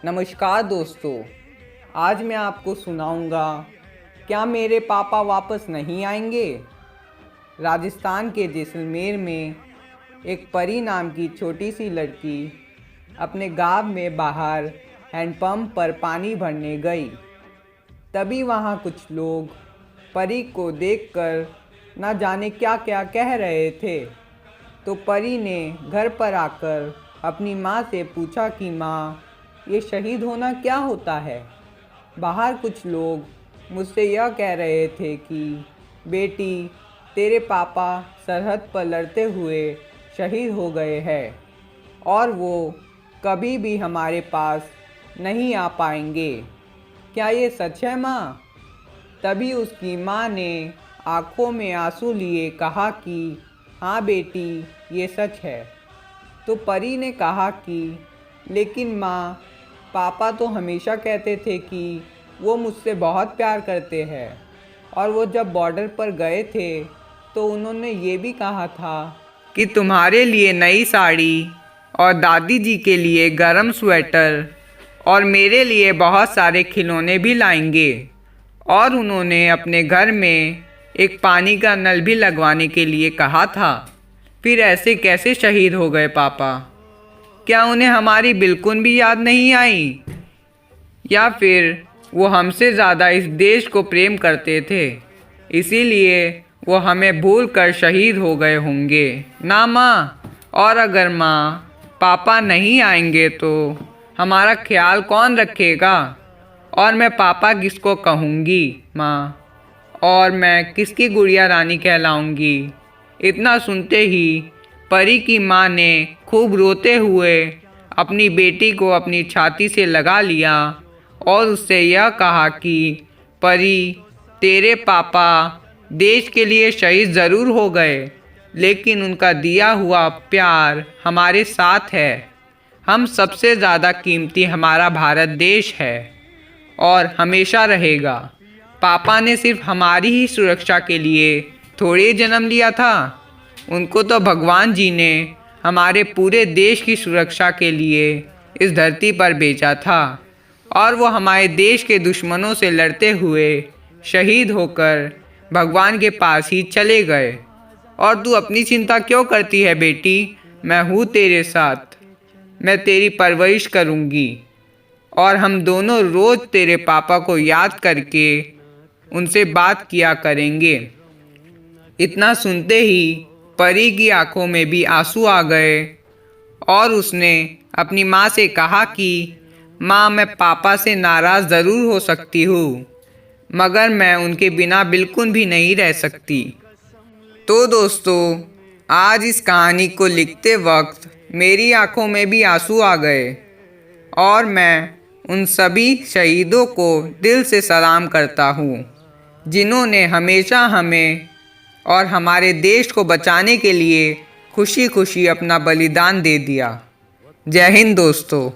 नमस्कार दोस्तों, आज मैं आपको सुनाऊंगा क्या मेरे पापा वापस नहीं आएंगे। राजस्थान के जैसलमेर में एक परी नाम की छोटी सी लड़की अपने गांव में बाहर हैंडपंप पर पानी भरने गई। तभी वहां कुछ लोग परी को देखकर न जाने क्या क्या कह रहे थे। तो परी ने घर पर आकर अपनी माँ से पूछा कि माँ, ये शहीद होना क्या होता है। बाहर कुछ लोग मुझसे यह कह रहे थे कि बेटी, तेरे पापा सरहद पर लड़ते हुए शहीद हो गए हैं और वो कभी भी हमारे पास नहीं आ पाएंगे। क्या ये सच है माँ? तभी उसकी माँ ने आंखों में आंसू लिए कहा कि हाँ बेटी, ये सच है। तो परी ने कहा कि लेकिन माँ, पापा तो हमेशा कहते थे कि वो मुझसे बहुत प्यार करते हैं और वो जब बॉर्डर पर गए थे तो उन्होंने ये भी कहा था कि तुम्हारे लिए नई साड़ी और दादी जी के लिए गरम स्वेटर और मेरे लिए बहुत सारे खिलौने भी लाएंगे। और उन्होंने अपने घर में एक पानी का नल भी लगवाने के लिए कहा था। फिर ऐसे कैसे शहीद हो गए पापा? क्या उन्हें हमारी बिल्कुल भी याद नहीं आई, या फिर वो हमसे ज़्यादा इस देश को प्रेम करते थे इसीलिए वो हमें भूल कर शहीद हो गए होंगे ना माँ? और अगर माँ, पापा नहीं आएंगे तो हमारा ख्याल कौन रखेगा? और मैं पापा किसको कहूँगी माँ? और मैं किसकी गुड़िया रानी कहलाऊँगी? इतना सुनते ही परी की माँ ने खूब रोते हुए अपनी बेटी को अपनी छाती से लगा लिया और उससे यह कहा कि परी, तेरे पापा देश के लिए शहीद ज़रूर हो गए, लेकिन उनका दिया हुआ प्यार हमारे साथ है। हम सबसे ज़्यादा कीमती हमारा भारत देश है और हमेशा रहेगा। पापा ने सिर्फ हमारी ही सुरक्षा के लिए थोड़ी जन्म लिया था, उनको तो भगवान जी ने हमारे पूरे देश की सुरक्षा के लिए इस धरती पर भेजा था और वो हमारे देश के दुश्मनों से लड़ते हुए शहीद होकर भगवान के पास ही चले गए। और तू अपनी चिंता क्यों करती है बेटी? मैं हूँ तेरे साथ, मैं तेरी परवरिश करूँगी और हम दोनों रोज़ तेरे पापा को याद करके उनसे बात किया करेंगे। इतना सुनते ही परी की आंखों में भी आंसू आ गए और उसने अपनी माँ से कहा कि माँ, मैं पापा से नाराज़ ज़रूर हो सकती हूँ, मगर मैं उनके बिना बिल्कुल भी नहीं रह सकती। तो दोस्तों, आज इस कहानी को लिखते वक्त मेरी आंखों में भी आंसू आ गए और मैं उन सभी शहीदों को दिल से सलाम करता हूँ जिन्होंने हमेशा हमें और हमारे देश को बचाने के लिए खुशी खुशी अपना बलिदान दे दिया। जय हिंद दोस्तों।